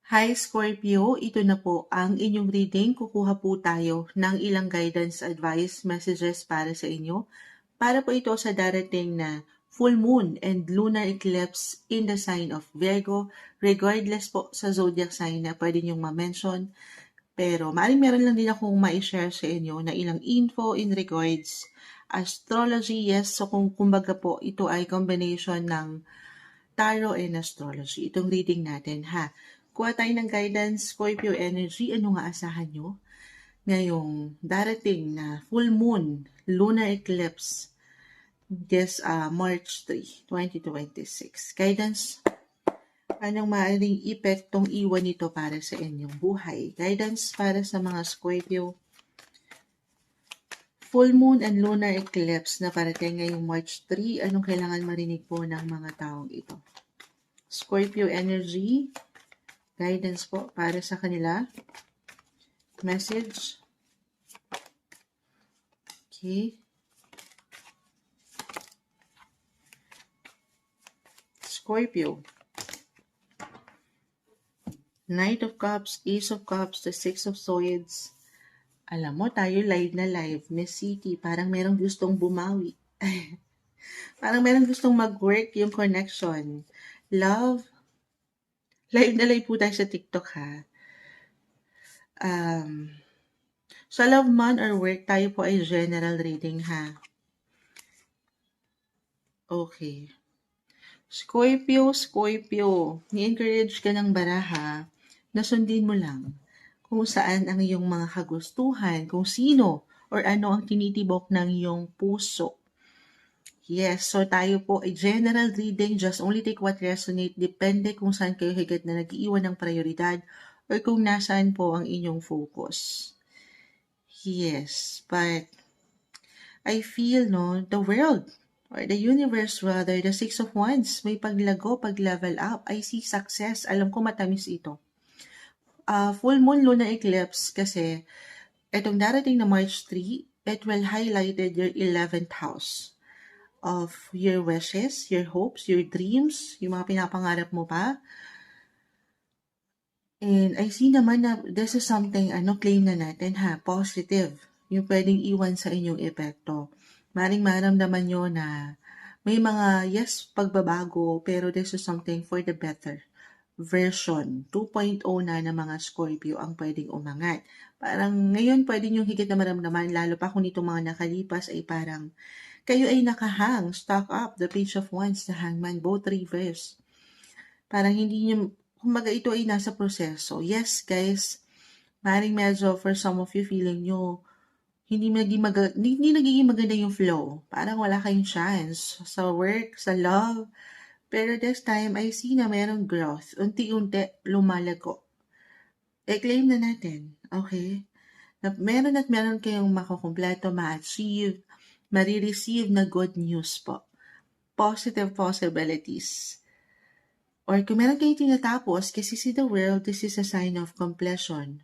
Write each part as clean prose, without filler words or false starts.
Hi Scorpio, ito na po ang inyong reading. Kukuha po tayo ng ilang guidance advice messages para sa inyo. Para po ito sa darating na full moon and lunar eclipse in the sign of Virgo, regardless po sa zodiac sign na pwede niyong ma-mention. Pero maaaring meron lang din akong ma-share sa inyo na ilang info in regards astrology. Yes, so kumbaga po ito ay combination ng tarot and astrology. Itong reading natin ha. Kuha tayo ng guidance, Scorpio energy. Ano nga asahan nyo ngayong darating na full moon, lunar eclipse, March 3, 2026. Guidance, anong maaaring epektong iwan nito para sa inyong buhay? Guidance para sa mga Scorpio full moon and lunar eclipse na parating ngayong March 3, anong kailangan marinig po ng mga taong ito? Scorpio energy, guidance po para sa kanila. Message. Okay. Scorpio. Knight of Cups, Ace of Cups, the Six of Swords. Alam mo, tayo live na live. Miss City, parang merong gustong bumawi. Parang merong gustong mag-work yung connection. Love. Live na live po tayo sa TikTok ha. Sa love man or work, tayo po ay general reading ha. Okay. Scorpio, ni-encourage ka ng baraha na sundin mo lang kung saan ang iyong mga kagustuhan, kung sino or ano ang tinitibok ng iyong puso. Yes, so tayo po ay general reading, just only take what resonate, depende kung saan kayo higit na nag-iiwan ng prioridad or kung nasaan po ang inyong focus. Yes, but I feel the world or the universe rather, the Six of Wands, may paglago, pag-level up. I see success. Alam ko matamis ito. Full moon lunar eclipse kasi itong darating na March 3, it will highlight your 11th house of your wishes, your hopes, your dreams, yung mga pinapangarap mo pa. And I see naman na this is something, claim na natin ha, positive. Yung pwedeng iwan sa inyong epekto. Maring maramdaman nyo na may mga, yes, pagbabago, pero this is something for the better. Version 2.0 na ng mga Scorpio ang pwedeng umangat. Parang ngayon pwede nyo higit na maramdaman, lalo pa kung itong mga nakalipas ay parang kayo ay nakahang, stuck up, the Page of Wands, the Hangman, both reverse. Parang hindi nyo, kumbaga ito ay nasa proseso. Yes, guys, maring medyo for some of you feeling nyo, hindi nagiging maganda yung flow. Parang wala kayong chance sa work, sa love. Pero this time, I see na mayroong growth. Unti-unti, lumalago. I-claim na natin, okay? Na meron kayong makukumpleto, ma-achieve, marireceive na good news po. Positive possibilities. Or kung meron kayong tinatapos, kasi see the world, this is a sign of completion.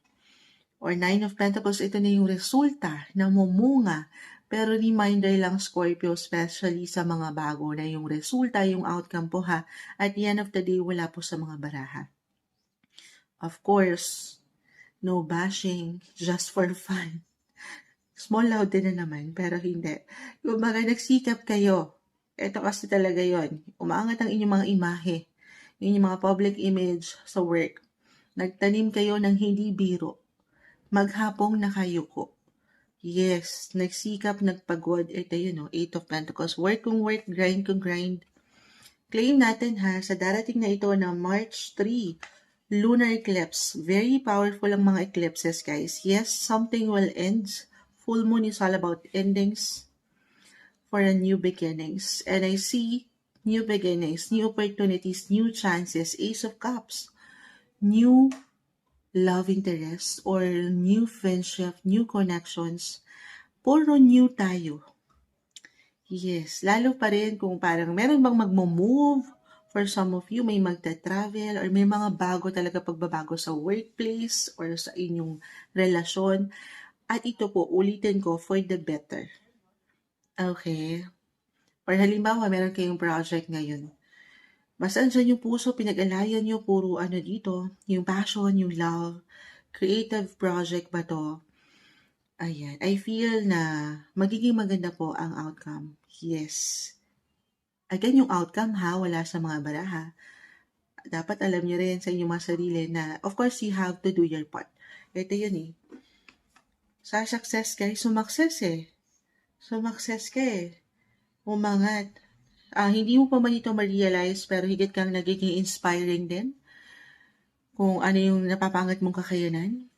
Or Nine of Pentacles, ito na yung resulta na mumunga. Pero reminder lang, Scorpio, especially sa mga bago na yung resulta, yung outcome po ha. At the end of the day, wala po sa mga baraha. Of course, no bashing, just for fun. Small loud din na naman, pero hindi. Kung mga nagsikap kayo, ito kasi talaga yon. Umaangat ang inyong mga imahe, inyong mga public image sa work. Nagtanim kayo ng hindi biro. Maghapong nakayuko. Yes, nagsikap, nagpagod. Ito yun, Eight of Pentacles. Work kung work, grind kung grind. Claim natin ha, sa darating na ito na March 3, lunar eclipse. Very powerful ang mga eclipses, guys. Yes, something will end. Full moon is all about endings for a new beginnings. And I see new beginnings, new opportunities, new chances. Ace of Cups. New love interest or new friendship, new connections, puro new tayo. Yes, lalo pa rin kung parang meron bang magmo-move, for some of you may magta-travel or may mga bago talaga pagbabago sa workplace or sa inyong relasyon. At ito po, ulitin ko, for the better. Okay? Or halimbawa, meron kayong project ngayon. Mas andyan yung puso, pinag-alayan nyo, puro ano dito, yung passion, yung love, creative project ba to? Ayan, I feel na magiging maganda po ang outcome. Yes. Again, yung outcome ha, wala sa mga baraha. Dapat alam nyo rin sa inyong mga sarili na, of course, you have to do your part. Ito yun eh. Sa success ka, sumakses eh. Sumakses ka eh. Umangat. Hindi mo pa man ito ma-realize, pero higit kang nagiging inspiring din kung ano yung napapangat mong kakayanan.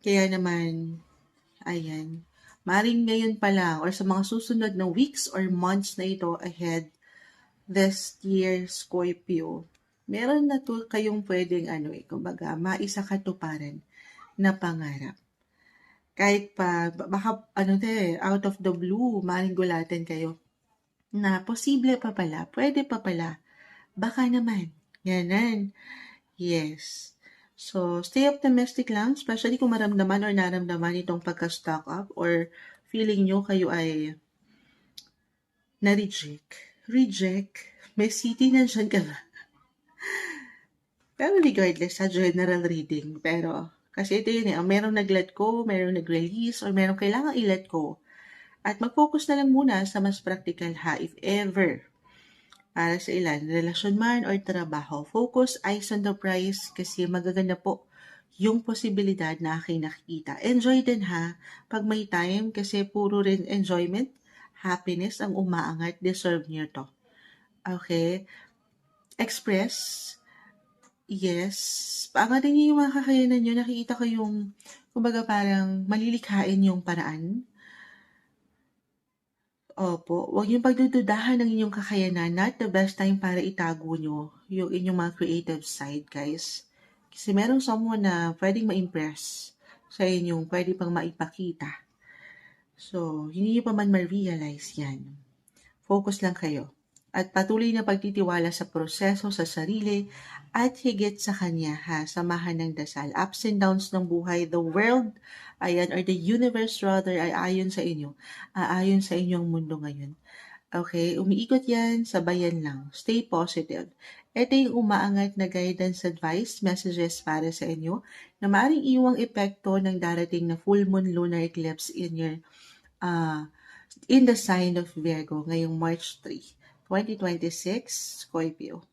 Kaya naman, ayan, maring ngayon pa lang or sa mga susunod na weeks or months na ito ahead, this year, Scorpio, meron na to kayong pwedeng kumbaga, maisakatuparan na pangarap. Kahit pa, baka out of the blue, maring gulatin kayo na posible pa pala, pwede pa pala, baka naman, ganan. Yes. So, stay optimistic lang, especially kung maramdaman or naramdaman itong pagka-stock up or feeling nyo kayo ay na-reject. Reject? May city na dyan ka ba? Pero regardless, sa general reading. Pero, kasi ito yun merong nag-let go, merong nag-release, or merong kailangang i-let go. At mag-focus na lang muna sa mas practical ha, if ever. Para sa ilan, relasyon man or trabaho, focus eyes on the prize kasi magaganda po yung posibilidad na aking nakikita. Enjoy din ha, pag may time kasi puro rin enjoyment, happiness ang umaangat, deserve niyo to. Okay? Express, yes. Paangatin niyo yung mga kakayanan niyo, nakikita ko yung, kumbaga parang malilikhain yung paraan. Opo, huwag niyong pagdududahan ng inyong kakayanan. Not the best time para itago niyo yung inyong mga creative side, guys. Kasi merong someone na pwedeng ma-impress sa inyong pwede pang maipakita. So, hindi niyo pa man ma-realize yan. Focus lang kayo. At patuloy na pagtitiwala sa proseso, sa sarili, at higit sa kanya ha, samahan ng dasal. Ups and downs ng buhay, the world, ayan, or the universe rather, ay ayon sa inyo. Aayon sa inyong mundo ngayon. Okay, umiikot yan, sabayan lang. Stay positive. Ito yung umaangat na guidance, advice, messages para sa inyo na maaaring iwang epekto ng darating na full moon lunar eclipse uh, in the sign of Virgo ngayong March 3, 2026, Scorpio.